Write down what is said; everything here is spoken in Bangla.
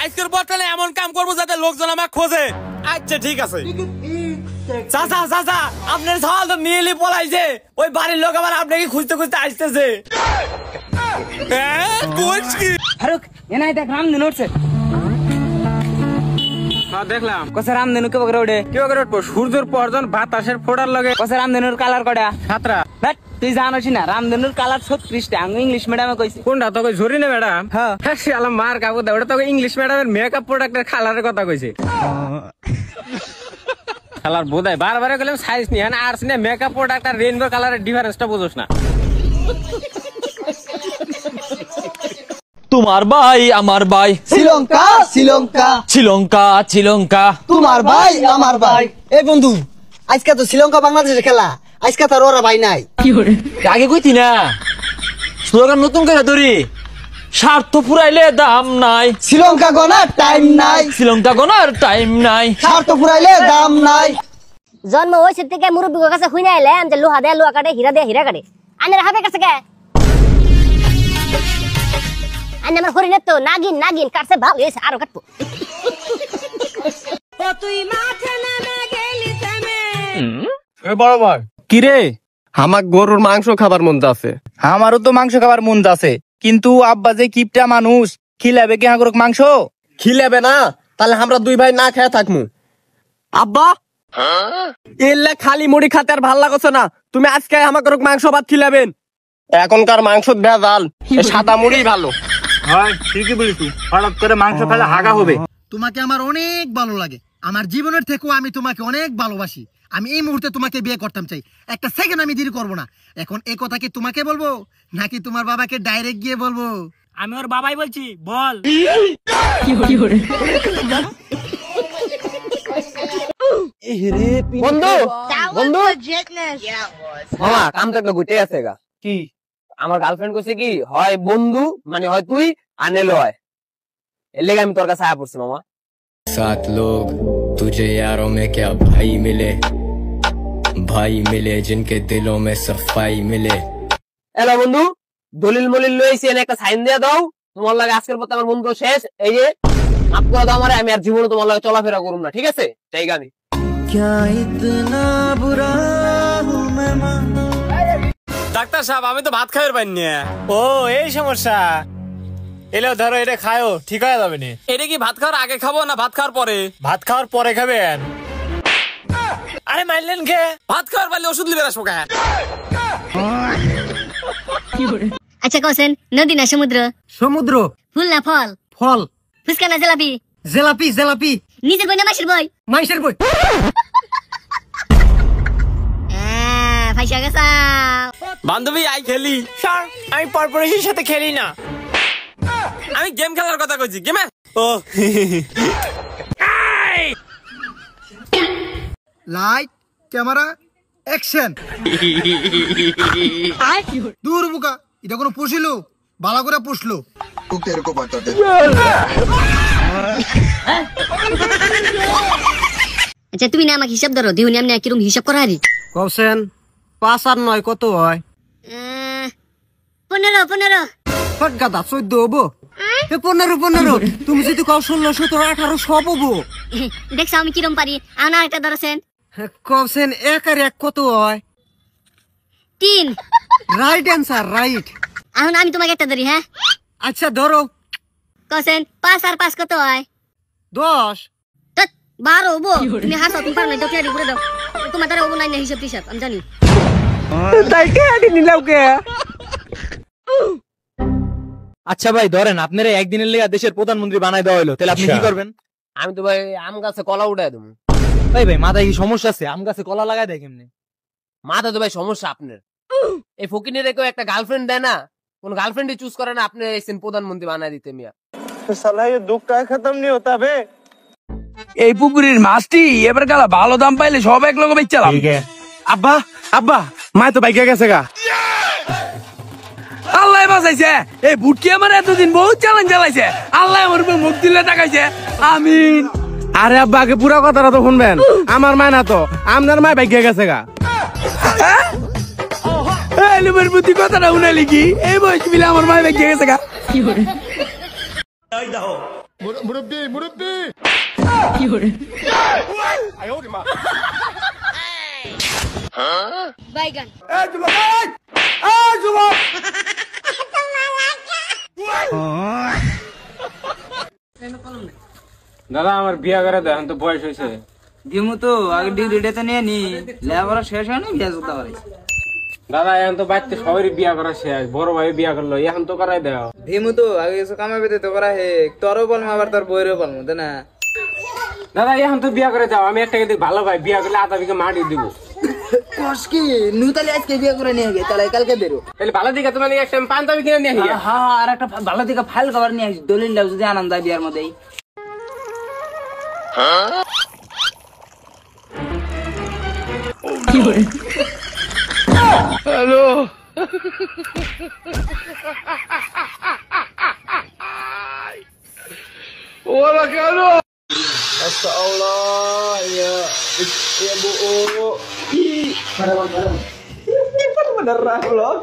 আজকের বর্তমানে এমন কাম করবো যাতে লোকজন আমাকে খোঁজে। আচ্ছা ঠিক আছে। চাচা চাচা আপনার সওয়াল তো নিয়েলি পলাইছে, ওই বাড়ির লোক আবার আপনাকে খুঁজতে খুঁজতে আসতেছে। ফারুক এনাই দেখ রামধেনু উঠছে। দেখলাম কসে রামধেনু কে বকরে ওঠে? কেউ করে উঠবো সূর্যের পরজন বাতাসের ফোটার লগে। কসে রামধেনুর কালার কটা? 7টা। তুই জানোস না রামধেনুর কালার 36টা। আমি ইংলিশ মিডিয়ামে কইছি। কোনটা তোকে ঝরি না ম্যাডাম? হ্যাঁ আলা মার কাপড় দেয়, ওটা তোকে ইংলিশ ম্যাডামের মেকআপ প্রোডাক্টের কালারের কথা কইছে। কালার বোধায় বারবার গেলাম সাইজ নিয়ে আর্টস নিয়ে মেকআপ প্রোডাক্ট আর রেইনবো কালারের ডিফারেন্সটা বুঝোস না। তোমার ভাই আমার ভাই শ্রীলঙ্কা শ্রীলঙ্কা শ্রীলঙ্কা শ্রীলঙ্কা তোমার ভাই আমার ভাই। এই বন্ধু আজকে তো শ্রীলঙ্কা বাংলাদেশের খেলা, আজকে তার ওরা ভাই নাই। আগে কইতি না স্লোগান নতুন করে ধরি, স্বার্থ ফুরাইলে দাম নাই, শ্রীলঙ্কা গনার টাইম নাই, শ্রীলঙ্কা গোনার টাইম নাই, স্বার্থ ফুরাইলে দাম নাই। জন্ম হয়েছে থেকে মুরব্বীর কাছে শুনে এলাম যে লোহা দেয় লোহা কাটে, হীরা দেয় হীরা কাটে। আনের হাফে কাছে কে আনে আমার হরিণের তো নাগিন নাগিন কাটছে, ভালো হয়েছে আরো কাটবো। বড় ভাই কি রে? আমার গরুর মাংস খাবার মন আছে। আমারও তো মাংস খাবার মন আছে, কিন্তু আব্বা যে কিপটা মানুষ, খিলাবে কি হাগরক মাংস? খিলাবে না, তাহলে আমরা দুই ভাই না খেয়ে থাকমু। আব্বা এলে খালি মুড়ি খাতে আর ভাল লাগছে না, তুমি আজকে আমাকে মাংস ভাত খিলাবেন। এখনকার মাংস ভেজাল, সাদা মুড়ি ভালো। হয় ঠিকই বলিস, হঠাৎ করে মাংস খেলে হাগা হবে। তোমাকে আমার অনেক ভালো লাগে, আমার জীবনের থেকেও আমি তোমাকে অনেক ভালোবাসি। আমি এই মুহূর্তে তোমাকে বিয়ে করতাম চাই, একটা সেকেন্ড আমি দেরি করবো না। এখন এই কথা কি তোমাকে বলবো নাকি তোমার বাবাকে ডাইরেক্ট গিয়ে বলবো? আমি ওর বাবাই বলছি, বল। বন্ধু বন্ধু মামা কাম তো একটা গুটে আছে গা। কি? আমার গার্লফ্রেন্ড কইছে কি হয় বন্ধু মানে হয় তুই আর নেলো হয়, এর লেগে আমি তোর কাছে আয়া পড়ছি মামা। 7 लोग तुझे यारों में क्या भाई मिले, भाई मिले जिनके दिलों में सफाई मिले। এলা বন্ধু দলিল মলিল লইছি, এনে একটা সাইন দিয়ে দাও। তোমার লাগে আজকের পর আমার বন্ধু শেষ, এই যে মাফ করে দাও আমারে, আমি আর জীবনে তোমার লাগে চলাফেরা করুম না, ঠিক আছে? তাই গানি ডাক্তার সাহেব আমি তো ভাত খাইবার পাইনি। ও এই সমস্যা, এলেও ধরো এটা খায়ও ঠিক হয়ে যাবে না। এটা কি ভাত খাওয়ার আগে খাবো না ভাত খাওয়ার পরে? ভাত খাওয়ার পরে খাবেন। আরে মাইলেন কে? ভাত খাওয়ার পারলে ওষুধ লিবে আসবো কে? আচ্ছা কোসেন নদী না সমুদ্র? সমুদ্র। ফুল না ফল? ফল। ফুচকা না জিলাপি? জিলাপি জিলাপি। নিজের বই না মাসির বই? মাইশের বই। ফাইসা গেছা। বান্ধবী আই খেলি। স্যার আমি পরপরের সাথে খেলি না, আমি গেম খেলার কথা কইছি। গেমে ও লাইট ক্যামেরা অ্যাকশন। দূর বুকা, এটা কোনো পুষিলো ভালো করে পুষলো। আচ্ছা তুমি না আমাকে হিসাব ধরো, দিহুনি আমি কিরম হিসাব করা হারি। কওছেন 5 আর 9 কত হয়? 15 15। ফট গাদা 14 হবো। 15 15, তুমি যদি কও 16 17 18 সব হবো। দেখছো আমি কিরম পারি। আনা একটা ধরেছেন। কওছেন 1 আর 1 কত হয়? 3। Right answer, right. এখন আমি তোমাকে একটা ধরি। হ্যাঁ আচ্ছা ধরো। কওছেন 5 আর 5 কত হয়? 10। 12 হবো। তুমি হাসো, তুমি পারো না, তো ক্লিয়ার করে দাও। তোমার দ্বারা হবো না হিসাব টিসাব আমি জানি। আচ্ছা ভাই ধরেন আপনারা একদিনের লেগে দেশের প্রধানমন্ত্রী বানাই দেওয়া হলো, তাহলে আপনি কি করবেন? আমি তো ভাই আম গাছে কলা উঠাই দেবো। ভাই ভাই মাথায় কি সমস্যা আছে? আম গাছে কলা লাগাই দেয় কেমনে? মাথা তো ভাই সমস্যা আপনার। এই ফকিনের কেউ একটা গার্লফ্রেন্ড দেয় না, কোন গার্লফ্রেন্ডই চুজ করে না, আপনি এসেছেন প্রধানমন্ত্রী বানাই দিতে। মিয়া সালা ये दुख का खत्म नहीं होता बे। এই পুকুরের মাছটি এবার গালা ভালো দাম পাইলে সব এক লগে বেচলাম। আব্বা আব্বা মায় তো বাইকে গেছে গা। আল্লাহ বাঁচাইছে, এই বুটকি আমার এতদিন বহুত চ্যালেঞ্জ চালাইছে, আল্লাহ আমার উপর মুখ দিলে টাকাইছে। আমিন। আরে আব্বা আগে পুরো কথাটা তো শুনবেন, আমার মায় না তো আপনার মায় বাইকে গেছে গা। এই লোকের প্রতি কথাটা শুনালি কি? এই বয়স মিলে আমার মায় বাইকে গেছে গা। বাইগান দাদা আমার বিয়া করে দেন তো বয়স হয়েছে। দিমু তো আগে ডিগ্রিটা তো নিয়ে নি লেখাপড়া শেষ হয় না বিয়া করতে পারি। দাদা এখন তো বাড়িতে সবারই বিয়া করা শেষ, বড় ভাই বিয়া করলো, এখন তো করাই দাও। দিমু তো আগে কিছু কামাই পেতে তো করা হে তোরও বলবো আবার তোর বইয়েরও বলবো তাই না। দাদা এখন তো বিয়া করে দাও, আমি একটা কিন্তু ভালো ভাই বিয়া করলে আধা বিঘা মাটি দিব। কসকি নু তাহলে আজকে বিয়া করে নিয়ে গে তাহলে কালকে দেরো। তাহলে ভালো দিকে তোমার একটা পাঞ্জাবি কিনে নিয়ে আসি। হ্যাঁ আর একটা ভালো দিকে ফাইল কভার নিয়ে আসি দলিল দাও যদি আনন্দ হয় বিয়ার মধ্যেই। হ্যালো ওরা কেন Allah ya bu. Beneran loh.